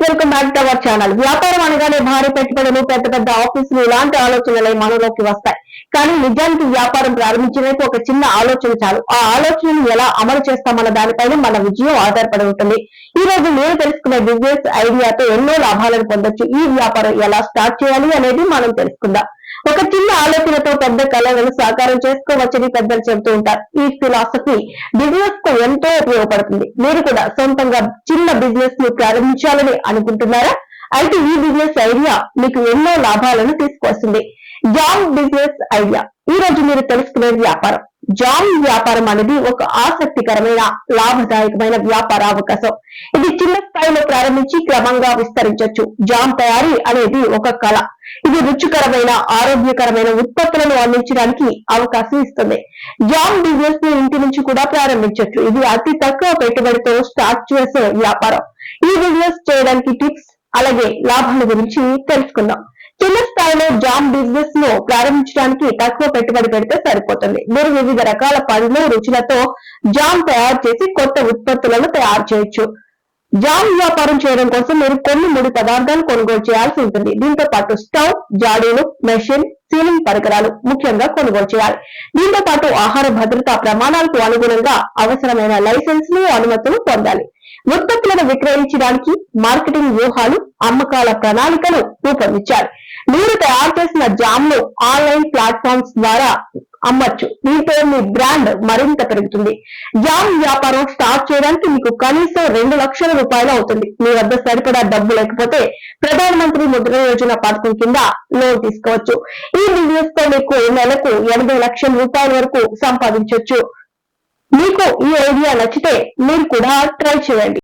Welcome back to our channel. వ్యాపారం అనగానే భారీ పెట్టుబడులు, పెద్ద పెద్ద ఆఫీసులు ఇలాంటి ఆలోచనలే మనలోకి వస్తాయి. కానీ నిజానికి వ్యాపారం ప్రారంభించడానికి ఒక చిన్న ఆలోచన చాలు. ఆ ఆలోచనను ఎలా అమలు చేస్తామన్న దానిపైన మన విజయం ఆధారపడి ఉంటుంది. ఈ రోజు మీరు తెలుసుకునే బిజినెస్ ఐడియాతో ఎన్నో లాభాలను పొందొచ్చు. ఈ వ్యాపారం ఎలా స్టార్ట్ చేయాలి అనేది మనం తెలుసుకుందాం. ఒక చిన్న ఆలోచనతో పెద్ద కళలను సాకారం చేసుకోవచ్చని పెద్దలు చెబుతూ ఉంటారు. ఈ ఫిలాసఫీ బిజినెస్ కు ఎంతో ఉపయోగపడుతుంది. మీరు కూడా సొంతంగా చిన్న బిజినెస్ ను ప్రారంభించాలని అనుకుంటున్నారా? అయితే ఈ బిజినెస్ ఐడియా మీకు ఎన్నో లాభాలను తీసుకొస్తుంది. Jam business idea. ఈ రోజు మీరు తెలుసుకునే వ్యాపారం జామ్ వ్యాపారం అనేది ఒక ఆసక్తికరమైన, లాభదాయకమైన వ్యాపార అవకాశం. ఇది చిన్న స్థాయిలో ప్రారంభించి క్రమంగా విస్తరించవచ్చు. జామ్ తయారీ అనేది ఒక కళ. ఇది రుచికరమైన, ఆరోగ్యకరమైన ఉత్పత్తులను అందించడానికి అవకాశం ఇస్తుంది. జామ్ బిజినెస్ ని ఇంటి నుంచి కూడా ప్రారంభించవచ్చు. ఇది అతి తక్కువ పెట్టుబడితో స్టార్ట్ చేసే వ్యాపారం. ఈ బిజినెస్ చేయడానికి టిప్స్ అలాగే లాభాల గురించి తెలుసుకుందాం. చిన్న స్థాయిలో జామ్ బిజినెస్ ను ప్రారంభించడానికి తక్కువ పెట్టుబడి పెడితే సరిపోతుంది. మీరు వివిధ రకాల పండ్లు, రుచులతో జామ్ తయారు చేసి కొత్త ఉత్పత్తులను తయారు చేయొచ్చు. జామ్ వ్యాపారం చేయడం కోసం మీరు కొన్ని ముడి పదార్థాలు కొనుగోలు చేయాల్సి ఉంటుంది. దీంతో పాటు స్టవ్, జాడీలు, మెషిన్, సీలింగ్ పరికరాలు ముఖ్యంగా కొనుగోలు చేయాలి. దీంతో పాటు ఆహార భద్రతా ప్రమాణాలకు అనుగుణంగా అవసరమైన లైసెన్సులు, అనుమతులు పొందాలి. ఉత్పత్తులను విక్రయించడానికి మార్కెటింగ్ వ్యూహాలు, అమ్మకాల ప్రణాళికలు రూపొందించాలి. మీరు తయారు చేసిన జామ్ ను ఆన్లైన్ ప్లాట్ఫామ్స్ ద్వారా అమ్మచ్చు. దీంతో మీ బ్రాండ్ మరింత పెరుగుతుంది. జామ్ వ్యాపారం స్టార్ట్ చేయడానికి మీకు కనీసం 2 లక్షల రూపాయలు అవుతుంది. మీ వద్ద సరిపడా డబ్బు లేకపోతే ప్రధానమంత్రి ముద్ర యోజన పథకం కింద లోన్ తీసుకోవచ్చు. ఈ బిజినెస్ తో మీకు నెలకు 80 లక్షల రూపాయల వరకు సంపాదించవచ్చు. మీకు ఈ ఐడియా నచ్చితే మీరు కూడా ట్రై చేయండి.